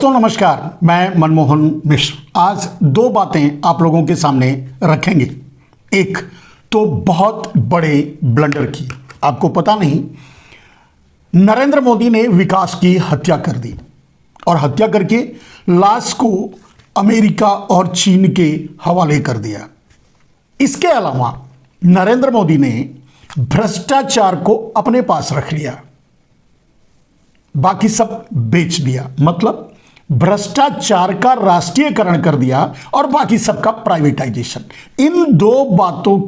तो नमस्कार, मैं मनमोहन मिश्र आज दो बातें आप लोगों के सामने रखेंगे। एक तो बहुत बड़े ब्लंडर की, आपको पता नहीं, नरेंद्र मोदी ने विकास की हत्या कर दी और हत्या करके लाश को अमेरिका और चीन के हवाले कर दिया। इसके अलावा नरेंद्र मोदी ने भ्रष्टाचार को अपने पास रख लिया, बाकी सब बेच दिया, मतलब भ्रष्टाचार का राष्ट्रीयकरण कर दिया और बाकी सबका प्राइवेटाइजेशन। इन दो बातों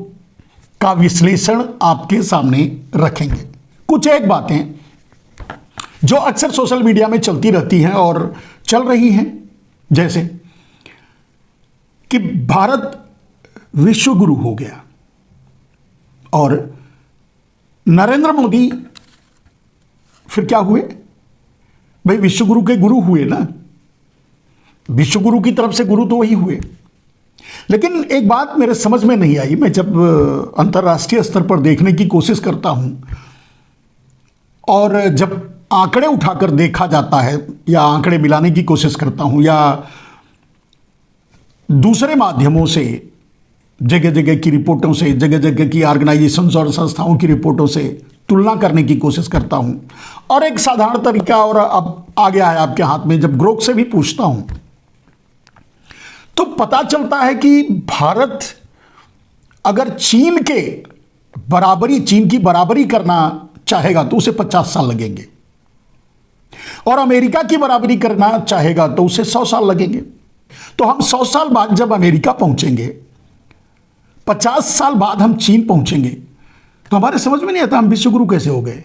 का विश्लेषण आपके सामने रखेंगे। कुछ एक बातें जो अक्सर सोशल मीडिया में चलती रहती हैं और चल रही हैं, जैसे कि भारत विश्व गुरु हो गया और नरेंद्र मोदी फिर क्या हुए? भाई विश्व गुरु के गुरु हुए ना, विश्व गुरु की तरफ से गुरु तो वही हुए। लेकिन एक बात मेरे समझ में नहीं आई, मैं जब अंतर्राष्ट्रीय स्तर पर देखने की कोशिश करता हूं और जब आंकड़े उठाकर देखा जाता है या आंकड़े मिलाने की कोशिश करता हूं या दूसरे माध्यमों से, जगह जगह की रिपोर्टों से, जगह जगह की ऑर्गेनाइजेशंस और संस्थाओं की रिपोर्टों से तुलना करने की कोशिश करता हूं और एक साधारण तरीका और अब आ गया है आपके हाथ में, जब ग्रोक से भी पूछता हूं तो पता चलता है कि भारत अगर चीन की बराबरी करना चाहेगा तो उसे 50 साल लगेंगे और अमेरिका की बराबरी करना चाहेगा तो उसे 100 साल लगेंगे। तो हम 100 साल बाद जब अमेरिका पहुंचेंगे, 50 साल बाद हम चीन पहुंचेंगे, तो हमारे समझ में नहीं आता हम विश्व गुरु कैसे हो गए।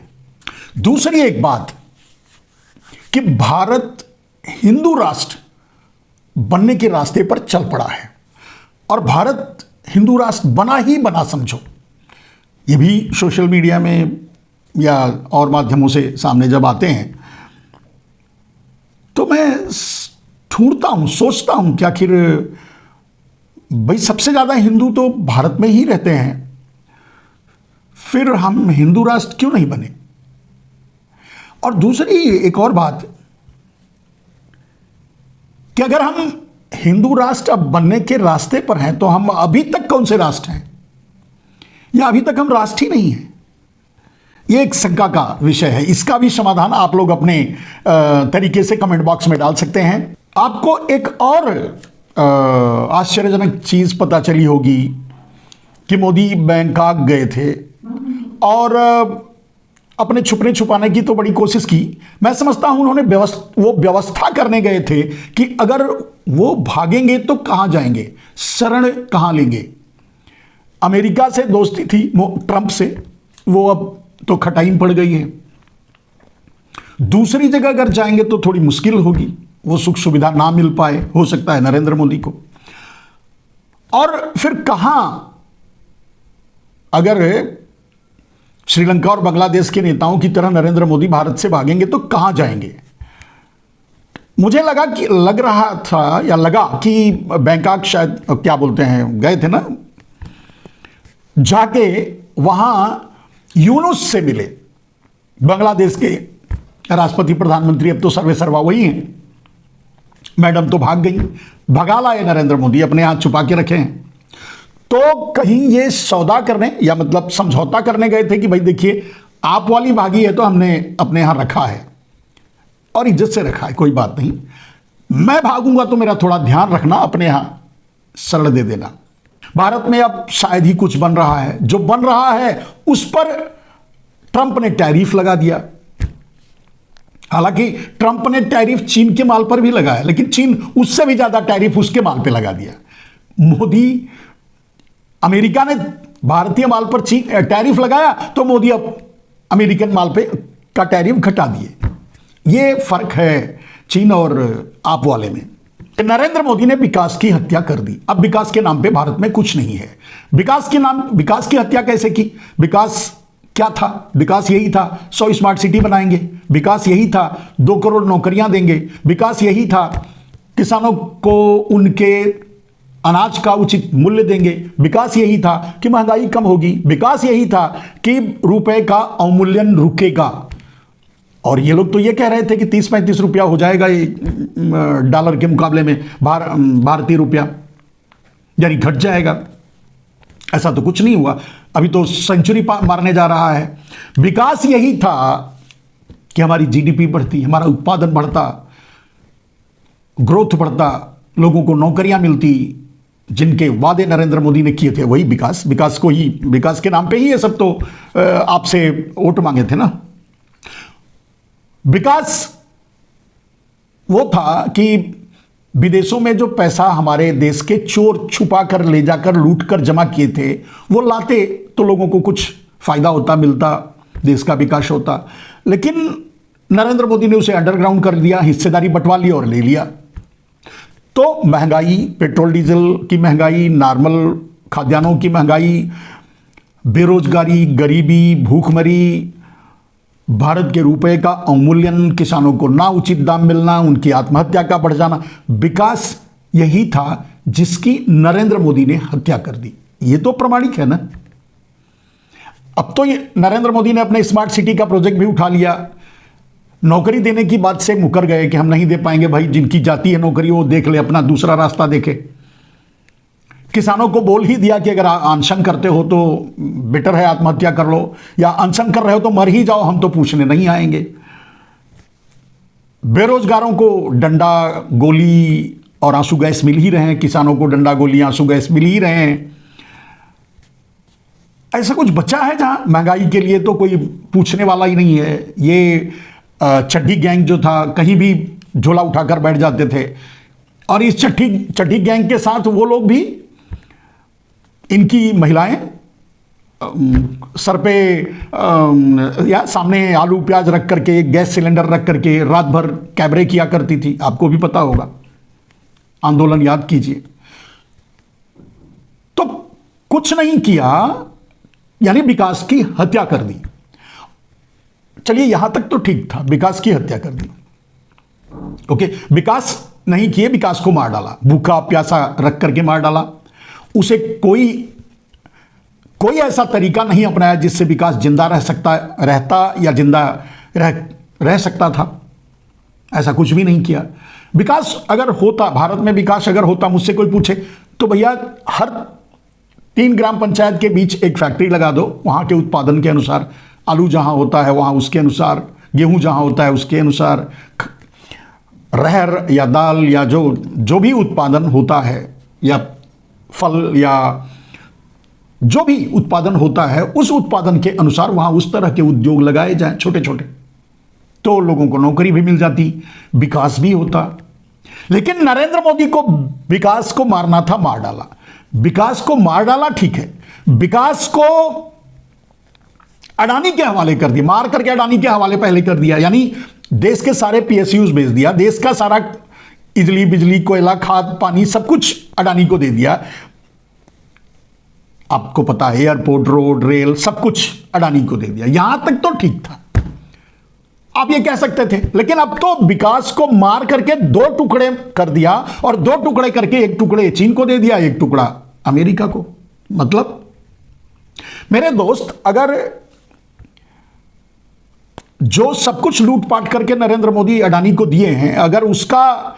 दूसरी एक बात कि भारत हिंदू राष्ट्र बनने के रास्ते पर चल पड़ा है और भारत हिंदू राष्ट्र बना ही बना, समझो। ये भी सोशल मीडिया में या और माध्यमों से सामने जब आते हैं तो मैं ढूंढता हूं, सोचता हूं कि आखिर भाई सबसे ज्यादा हिंदू तो भारत में ही रहते हैं, फिर हम हिंदू राष्ट्र क्यों नहीं बने? और दूसरी एक और बात कि अगर हम हिंदू राष्ट्र अब बनने के रास्ते पर हैं तो हम अभी तक कौन से राष्ट्र हैं या अभी तक हम राष्ट्र ही नहीं हैं? यह एक शंका का विषय है। इसका भी समाधान आप लोग अपने तरीके से कमेंट बॉक्स में डाल सकते हैं। आपको एक और आश्चर्यजनक चीज पता चली होगी कि मोदी बैंकॉक गए थे और अपने छुपने छुपाने की तो बड़ी कोशिश की। मैं समझता हूं उन्होंने वो व्यवस्था करने गए थे कि अगर वो भागेंगे तो कहां जाएंगे, शरण कहां लेंगे। अमेरिका से दोस्ती थी ट्रंप से, वो अब तो खटाई में पड़ गई है। दूसरी जगह अगर जाएंगे तो थोड़ी मुश्किल होगी, वो सुख सुविधा ना मिल पाए, हो सकता है नरेंद्र मोदी को। और फिर कहां, अगर श्रीलंका और बांग्लादेश के नेताओं की तरह नरेंद्र मोदी भारत से भागेंगे तो कहां जाएंगे? मुझे लगा कि बैंकॉक शायद, क्या बोलते हैं, गए थे ना, जाके वहां यूनुस से मिले। बांग्लादेश के राष्ट्रपति प्रधानमंत्री अब तो सर्वे सर्वा वही हैं। मैडम तो भाग गई, भगा लाए नरेंद्र मोदी, अपने हाथ छुपा के रखे हैं। तो कहीं ये सौदा करने या मतलब समझौता करने गए थे कि भाई देखिए आप वाली भागी है तो हमने अपने यहां रखा है और इज्जत से रखा है, कोई बात नहीं, मैं भागूंगा तो मेरा थोड़ा ध्यान रखना, अपने यहां शरण दे देना। भारत में अब शायद ही कुछ बन रहा है, जो बन रहा है उस पर ट्रंप ने टैरिफ लगा दिया। हालांकि ट्रंप ने टैरिफ चीन के माल पर भी लगाया, लेकिन चीन उससे भी ज्यादा टैरिफ उसके माल पर लगा दिया। मोदी, अमेरिका ने भारतीय माल पर टैरिफ लगाया तो मोदी अब अमेरिकन माल पे का टैरिफ घटा दिए। ये फर्क है चीन और आप वाले में। नरेंद्र मोदी ने विकास की हत्या कर दी। अब विकास के नाम पे भारत में कुछ नहीं है। विकास की हत्या कैसे की? विकास क्या था? विकास यही था 100 स्मार्ट सिटी बनाएंगे, विकास यही था 2 करोड़ नौकरियां देंगे, विकास यही था किसानों को उनके अनाज का उचित मूल्य देंगे, विकास यही था कि महंगाई कम होगी, विकास यही था कि रुपए का अवमूल्यन रुकेगा। और ये लोग तो ये कह रहे थे कि 30-35 रुपया हो जाएगा ये डॉलर के मुकाबले में भारतीय रुपया, यानी घट जाएगा। ऐसा तो कुछ नहीं हुआ, अभी तो सेंचुरी मारने जा रहा है। विकास यही था कि हमारी जीडीपी बढ़ती, हमारा उत्पादन बढ़ता, ग्रोथ बढ़ता, लोगों को नौकरियां मिलती, जिनके वादे नरेंद्र मोदी ने किए थे वही विकास के नाम पे ही ये सब तो आपसे वोट मांगे थे ना। विकास वो था कि विदेशों में जो पैसा हमारे देश के चोर छुपा कर ले जाकर लूट कर जमा किए थे वो लाते तो लोगों को कुछ फायदा होता, मिलता, देश का विकास होता। लेकिन नरेंद्र मोदी ने उसे अंडरग्राउंड कर दिया, हिस्सेदारी बंटवा ली और ले लिया। तो महंगाई, पेट्रोल डीजल की महंगाई, नॉर्मल खाद्यान्नों की महंगाई, बेरोजगारी, गरीबी, भूखमरी, भारत के रुपए का अवमूल्यन, किसानों को ना उचित दाम मिलना, उनकी आत्महत्या का बढ़ जाना, विकास यही था जिसकी नरेंद्र मोदी ने हत्या कर दी। ये तो प्रमाणिक है ना। अब तो ये नरेंद्र मोदी ने अपने स्मार्ट सिटी का प्रोजेक्ट भी उठा लिया, नौकरी देने की बात से मुकर गए कि हम नहीं दे पाएंगे भाई, जिनकी जाती है नौकरी वो देख ले, अपना दूसरा रास्ता देखे। किसानों को बोल ही दिया कि अगर अनशन करते हो तो बेटर है आत्महत्या कर लो, या अनशन कर रहे हो तो मर ही जाओ, हम तो पूछने नहीं आएंगे। बेरोजगारों को डंडा, गोली और आंसू गैस मिल ही रहे हैं, किसानों को डंडा, गोली, आंसू गैस मिल ही रहे हैं। ऐसा कुछ बचा है जहां महंगाई के लिए तो कोई पूछने वाला ही नहीं है। ये चड्ढी गैंग जो था, कहीं भी झोला उठाकर बैठ जाते थे, और इस चड्ढी गैंग के साथ वो लोग भी, इनकी महिलाएं सर पे या सामने आलू प्याज रख करके, गैस सिलेंडर रख करके रात भर कैबरे किया करती थी। आपको भी पता होगा, आंदोलन याद कीजिए। तो कुछ नहीं किया, यानी विकास की हत्या कर दी। चलिए यहां तक तो ठीक था, विकास की हत्या कर दी, ओके। विकास नहीं किए, विकास को मार डाला, भूखा प्यासा रख करके मार डाला। उसे कोई ऐसा तरीका नहीं अपनाया जिससे विकास जिंदा रहता या जिंदा रह सकता था। ऐसा कुछ भी नहीं किया। विकास अगर होता, भारत में विकास अगर होता, मुझसे कोई पूछे तो भैया हर 3 ग्राम पंचायत के बीच एक फैक्ट्री लगा दो, वहां के उत्पादन के अनुसार, आलू जहां होता है वहां उसके अनुसार, गेहूं जहां होता है उसके अनुसार, रहर या दाल या जो भी उत्पादन होता है, या फल या जो भी उत्पादन होता है, उस उत्पादन के अनुसार वहां उस तरह के उद्योग लगाए जाएं छोटे छोटे, तो लोगों को नौकरी भी मिल जाती, विकास भी होता। लेकिन नरेंद्र मोदी को विकास को मारना था, मार डाला। विकास को मार डाला, ठीक है, विकास को अडानी के हवाले कर दिया, मार करके अडानी के हवाले पहले कर दिया, यानी देश के सारे पीएसयूज भेज दिया, देश का सारा बिजली, कोयला, खाद, पानी सब कुछ अडानी को दे दिया। आपको पता है, एयरपोर्ट, रोड, रेल, सब कुछ अडानी को दे दिया। यहां तक तो ठीक था, आप ये कह सकते थे। लेकिन अब तो विकास को मार करके 2 टुकड़े कर दिया, और 2 टुकड़े करके एक टुकड़े चीन को दे दिया, एक टुकड़ा अमेरिका को। मतलब मेरे दोस्त, अगर जो सब कुछ लूटपाट करके नरेंद्र मोदी अडानी को दिए हैं, अगर उसका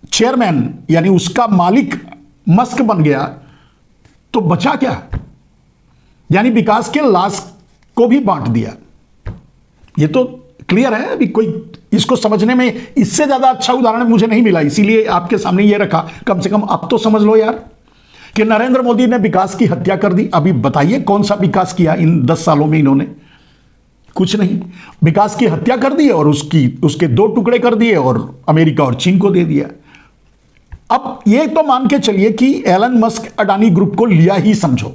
चेयरमैन यानी उसका मालिक मस्क बन गया तो बचा क्या? यानी विकास के लाश को भी बांट दिया। ये तो क्लियर है। अभी कोई इसको समझने में इससे ज्यादा अच्छा उदाहरण मुझे नहीं मिला, इसीलिए आपके सामने ये रखा। कम से कम अब तो समझ लो यार कि नरेंद्र मोदी ने विकास की हत्या कर दी। अभी बताइए कौन सा विकास किया इन 10 सालों में इन्होंने? कुछ नहीं। विकास की हत्या कर दी और उसके 2 टुकड़े कर दिए और अमेरिका और चीन को दे दिया। अब ये तो मान के चलिए कि एलन मस्क अडानी ग्रुप को लिया ही समझो,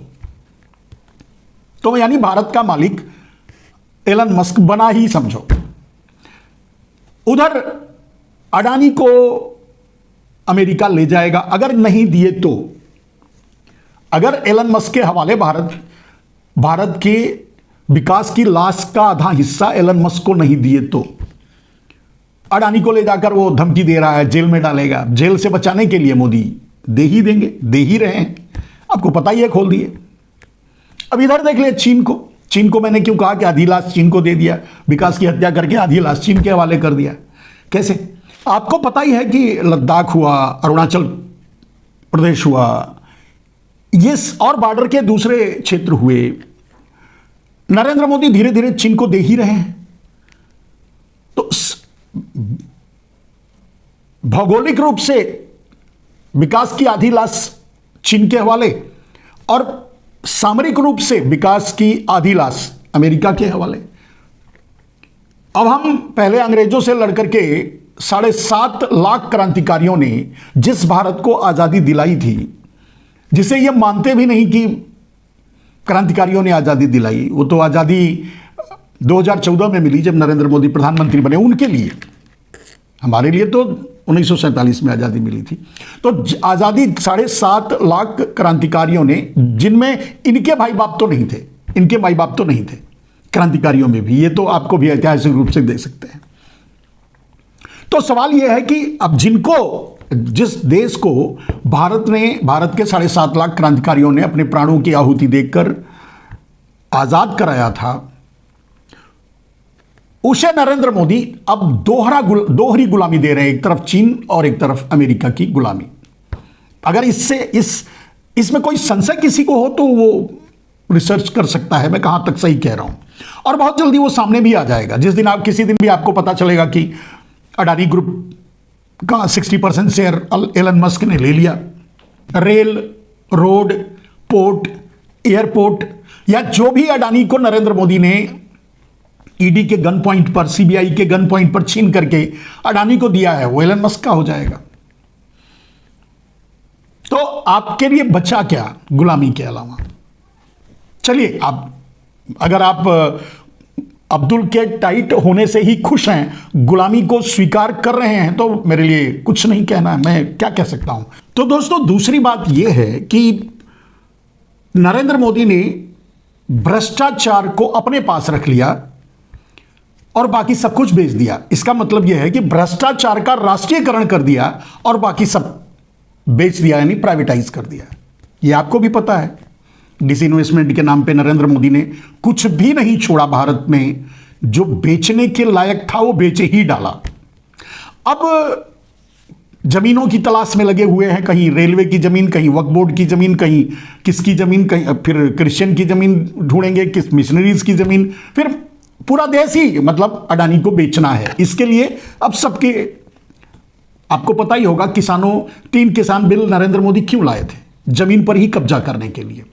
तो यानी भारत का मालिक एलन मस्क बना ही समझो। उधर अडानी को अमेरिका ले जाएगा अगर नहीं दिए तो। अगर एलन मस्क के हवाले भारत के विकास की लाश का आधा हिस्सा एलन मस्क को नहीं दिए तो अडानी को ले जाकर वो धमकी दे रहा है, जेल में डालेगा। जेल से बचाने के लिए मोदी दे ही देंगे, दे ही रहे हैं, आपको पता ही है, खोल दिए। अब इधर देख ले चीन को। चीन को मैंने क्यों कहा कि आधी लाश चीन को दे दिया, विकास की हत्या करके आधी लाश चीन के हवाले कर दिया? कैसे? आपको पता ही है कि लद्दाख हुआ, अरुणाचल प्रदेश हुआ, ये और बॉर्डर के दूसरे क्षेत्र हुए। नरेंद्र मोदी धीरे धीरे चीन को दे ही रहे हैं। तो भौगोलिक रूप से विकास की आधी लाश चीन के हवाले और सामरिक रूप से विकास की आधी लाश अमेरिका के हवाले। अब हम पहले अंग्रेजों से लड़कर के 7.5 लाख क्रांतिकारियों ने जिस भारत को आजादी दिलाई थी, जिसे ये मानते भी नहीं कि क्रांतिकारियों ने आजादी दिलाई, वो तो आजादी 2014 में मिली जब नरेंद्र मोदी प्रधानमंत्री बने, उनके लिए। हमारे लिए तो 1947 में आजादी मिली थी। तो आजादी 7.5 लाख क्रांतिकारियों ने, जिनमें इनके भाई बाप तो नहीं थे, इनके माई बाप तो नहीं थे क्रांतिकारियों में भी, ये तो आपको भी ऐतिहासिक रूप से देख सकते हैं। तो सवाल यह है कि अब जिस देश को भारत के 7.5 लाख क्रांतिकारियों ने अपने प्राणों की आहुति देकर आजाद कराया था, उसे नरेंद्र मोदी अब दोहरी गुलामी दे रहे हैं, एक तरफ चीन और एक तरफ अमेरिका की गुलामी। अगर इसमें कोई संशय किसी को हो तो वो रिसर्च कर सकता है मैं कहां तक सही कह रहा हूं, और बहुत जल्दी वो सामने भी आ जाएगा। जिस दिन किसी दिन भी आपको पता चलेगा कि अडानी ग्रुप का 60% शेयर एलन मस्क ने ले लिया, रेल, रोड, पोर्ट, एयरपोर्ट, या जो भी अडानी को नरेंद्र मोदी ने ईडी के गन पॉइंट पर, सीबीआई के गन पॉइंट पर छीन करके अडानी को दिया है, वो एलन मस्क का हो जाएगा। तो आपके लिए बचा क्या गुलामी के अलावा? चलिए, अगर आप अब्दुल के टाइट होने से ही खुश हैं, गुलामी को स्वीकार कर रहे हैं, तो मेरे लिए कुछ नहीं कहना, मैं क्या कह सकता हूं। तो दोस्तों, दूसरी बात यह है कि नरेंद्र मोदी ने भ्रष्टाचार को अपने पास रख लिया और बाकी सब कुछ बेच दिया। इसका मतलब यह है कि भ्रष्टाचार का राष्ट्रीयकरण कर दिया और बाकी सब बेच दिया, यानी प्राइवेटाइज कर दिया। यह आपको भी पता है, डिसइन्वेस्टमेंट के नाम पे नरेंद्र मोदी ने कुछ भी नहीं छोड़ा भारत में, जो बेचने के लायक था वो बेचे ही डाला। अब जमीनों की तलाश में लगे हुए हैं, कहीं रेलवे की जमीन, कहीं वक्फ बोर्ड की जमीन, कहीं किसकी जमीन, कहीं फिर क्रिश्चियन की जमीन ढूंढेंगे, किस मिशनरीज की जमीन, फिर पूरा देश ही मतलब अडानी को बेचना है। इसके लिए अब सबके, आपको पता ही होगा, 3 किसान बिल नरेंद्र मोदी क्यों लाए थे? जमीन पर ही कब्जा करने के लिए।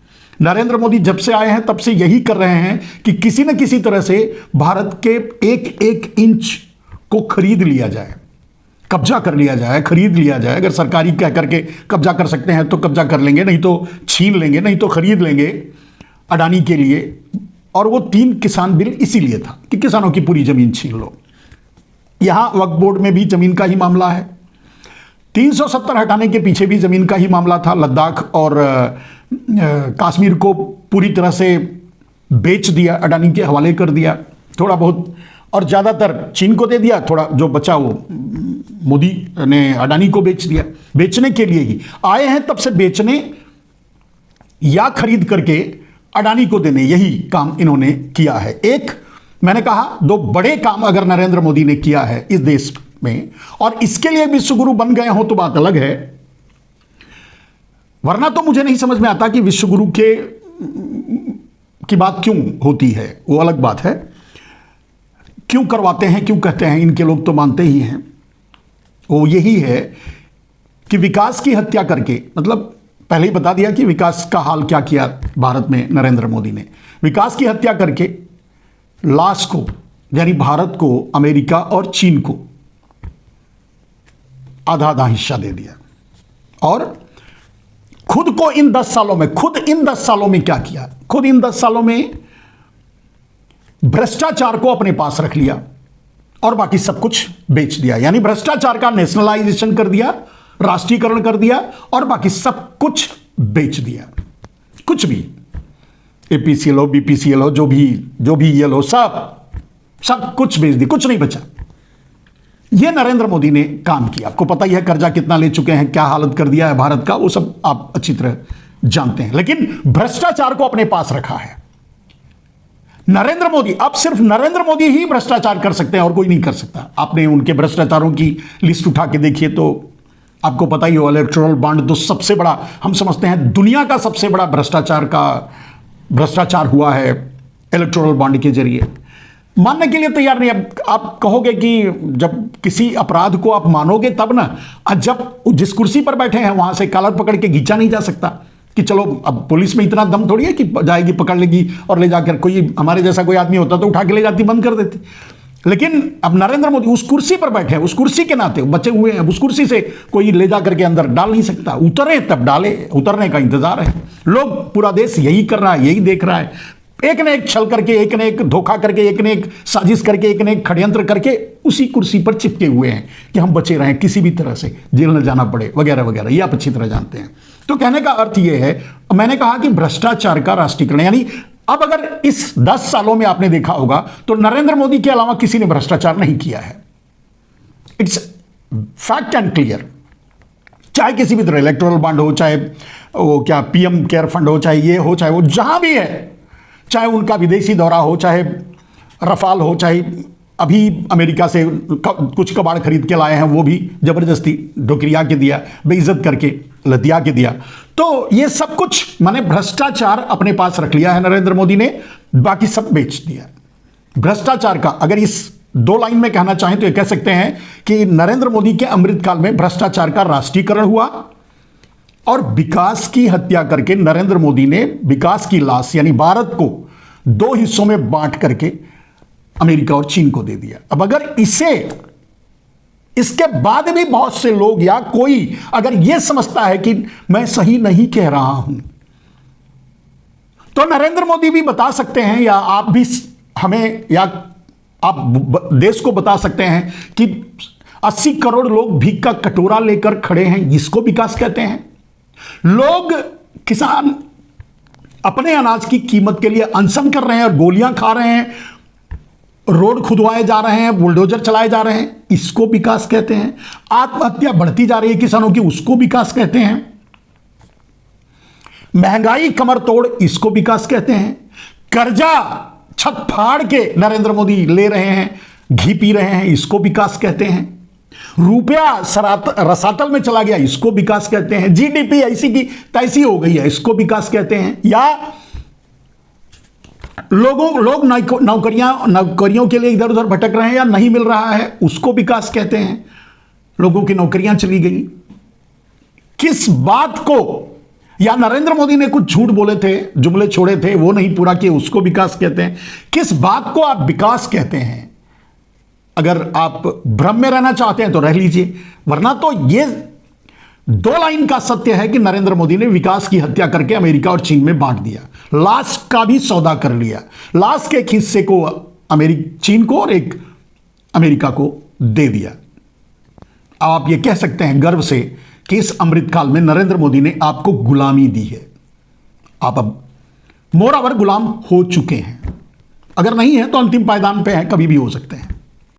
नरेंद्र मोदी जब से आए हैं तब से यही कर रहे हैं कि किसी न किसी तरह से भारत के एक इंच को खरीद लिया जाए, कब्जा कर लिया जाए, खरीद लिया जाए। अगर सरकारी कह करके कब्जा कर सकते हैं तो कब्जा कर लेंगे, नहीं तो छीन लेंगे, नहीं तो खरीद लेंगे अडानी के लिए। और वो 3 किसान बिल इसीलिए था कि किसानों की पूरी जमीन छीन लो। यहां वक्फ बोर्ड में भी जमीन का ही मामला है, 370 हटाने के पीछे भी जमीन का ही मामला था। लद्दाख और कश्मीर को पूरी तरह से बेच दिया, अडानी के हवाले कर दिया, थोड़ा बहुत, और ज़्यादातर चीन को दे दिया, थोड़ा जो बचा वो मोदी ने अडानी को बेच दिया। बेचने के लिए ही आए हैं, तब से बेचने या खरीद करके अडानी को देने, यही काम इन्होंने किया है। एक मैंने कहा 2 बड़े काम अगर नरेंद्र मोदी ने किया है इस देश में, और इसके लिए विश्वगुरु बन गए हो तो बात अलग है, वरना तो मुझे नहीं समझ में आता कि विश्वगुरु की बात क्यों होती है, वो अलग बात है। क्यों करवाते हैं, क्यों कहते हैं, इनके लोग तो मानते ही हैं। वो यही है कि विकास की हत्या करके, मतलब पहले ही बता दिया कि विकास का हाल क्या किया भारत में नरेंद्र मोदी ने, विकास की हत्या करके लाश को, यानी भारत को, अमेरिका और चीन को आधा आधा हिस्सा दे दिया। और खुद इन 10 सालों में क्या किया? खुद इन 10 सालों में भ्रष्टाचार को अपने पास रख लिया और बाकी सब कुछ बेच दिया। यानी भ्रष्टाचार का नेशनलाइजेशन कर दिया, राष्ट्रीयकरण कर दिया, और बाकी सब कुछ बेच दिया। कुछ भी, एपीसीएल हो, बीपीसीएल हो, जो भी ये लो, सब कुछ बेच दिया, कुछ नहीं बचा। ये नरेंद्र मोदी ने काम किया। आपको पता ही है कर्जा कितना ले चुके हैं, क्या हालत कर दिया है भारत का, वो सब आप अच्छी तरह जानते हैं। लेकिन भ्रष्टाचार को अपने पास रखा है। नरेंद्र मोदी, अब सिर्फ नरेंद्र मोदी ही भ्रष्टाचार कर सकते हैं और कोई नहीं कर सकता। आपने उनके भ्रष्टाचारों की लिस्ट उठा के देखिए तो आपको पता ही हो, इलेक्टोरल बॉन्ड तो सबसे बड़ा, हम समझते हैं दुनिया का सबसे बड़ा भ्रष्टाचार हुआ है इलेक्टोरल बॉन्ड के जरिए। मानने के लिए तैयार नहीं। अब आप कहोगे कि जब किसी अपराध को आप मानोगे तब ना, जब जिस कुर्सी पर बैठे हैं वहां से कॉलर पकड़ के खींचा नहीं जा सकता कि चलो, अब पुलिस में इतना दम थोड़ी है कि जाएगी पकड़ लेगी और ले जाकर, कोई हमारे जैसा कोई आदमी होता तो उठा के ले जाती, बंद कर देती। लेकिन अब नरेंद्र मोदी उस कुर्सी पर बैठे हैं, उस कुर्सी के नाते बचे हुए हैं, उस कुर्सी से कोई ले जाकर के अंदर डाल नहीं सकता। उतरे तब डाले, उतरने का इंतजार है। लोग, पूरा देश यही कर रहा है, यही देख रहा है। एक ने एक छल करके, एक ने एक धोखा करके, एक ने एक साजिश करके, एक ने एक षड्यंत्र करके उसी कुर्सी पर चिपके हुए हैं कि हम बचे रहें, किसी भी तरह से जेल न जाना पड़े, वगैरह वगैरह। ये आप अच्छी तरह जानते हैं। तो कहने का अर्थ यह है, मैंने कहा कि भ्रष्टाचार का राष्ट्रीयकरण, यानी अब अगर इस 10 सालों में आपने देखा होगा तो नरेंद्र मोदी के अलावा किसी ने भ्रष्टाचार नहीं किया है। It's fact and clear. चाहे किसी भी तरह इलेक्टोरल बॉन्ड हो, चाहे वो क्या पीएम केयर फंड हो, चाहे ये हो, चाहे वो जहां भी है, चाहे उनका विदेशी दौरा हो, चाहे रफाल हो, चाहे अभी अमेरिका से कुछ कबाड़ खरीद के लाए हैं, वो भी जबरदस्ती डोकरिया के दिया, बेइज्जत करके लतिया के दिया। तो ये सब कुछ माने भ्रष्टाचार अपने पास रख लिया है नरेंद्र मोदी ने, बाकी सब बेच दिया। भ्रष्टाचार का अगर इस 2 लाइन में कहना चाहें तो ये कह सकते हैं कि नरेंद्र मोदी के अमृतकाल में भ्रष्टाचार का राष्ट्रीयकरण हुआ और विकास की हत्या करके नरेंद्र मोदी ने विकास की लाश यानी भारत को 2 हिस्सों में बांट करके अमेरिका और चीन को दे दिया। अब अगर इसके बाद भी बहुत से लोग या कोई अगर यह समझता है कि मैं सही नहीं कह रहा हूं, तो नरेंद्र मोदी भी बता सकते हैं या आप भी हमें या आप देश को बता सकते हैं कि 80 करोड़ लोग भीख का कटोरा लेकर खड़े हैं, इसको विकास कहते हैं। लोग, किसान अपने अनाज की कीमत के लिए अनशन कर रहे हैं और गोलियां खा रहे हैं, रोड खुदवाए जा रहे हैं, बुलडोजर चलाए जा रहे हैं, इसको विकास कहते हैं। आत्महत्या बढ़ती जा रही है किसानों की, उसको विकास कहते हैं। महंगाई कमर तोड़, इसको विकास कहते हैं। कर्जा छत फाड़ के नरेंद्र मोदी ले रहे हैं, घी पी रहे हैं, इसको विकास कहते हैं। रुपया रसातल में चला गया, इसको विकास कहते हैं। जीडीपी ऐसी की तैसी हो गई है, इसको विकास कहते हैं। या लोग नौकरियों के लिए इधर उधर भटक रहे हैं या नहीं मिल रहा है, उसको विकास कहते हैं। लोगों की नौकरियां चली गई, किस बात को, या नरेंद्र मोदी ने कुछ झूठ बोले थे, जुमले छोड़े थे, वो नहीं पूरा किए, उसको विकास कहते हैं। किस बात को आप विकास कहते हैं? अगर आप भ्रम में रहना चाहते हैं तो रह लीजिए, वरना तो ये 2 लाइन का सत्य है कि नरेंद्र मोदी ने विकास की हत्या करके अमेरिका और चीन में बांट दिया, लाश का भी सौदा कर लिया, लाश के एक हिस्से को चीन को और एक अमेरिका को दे दिया। आप ये कह सकते हैं गर्व से कि इस अमृतकाल में नरेंद्र मोदी ने आपको गुलामी दी है। आप अब मोरावर गुलाम हो चुके हैं, अगर नहीं है तो अंतिम पायदान पे हैं, कभी भी हो सकते हैं।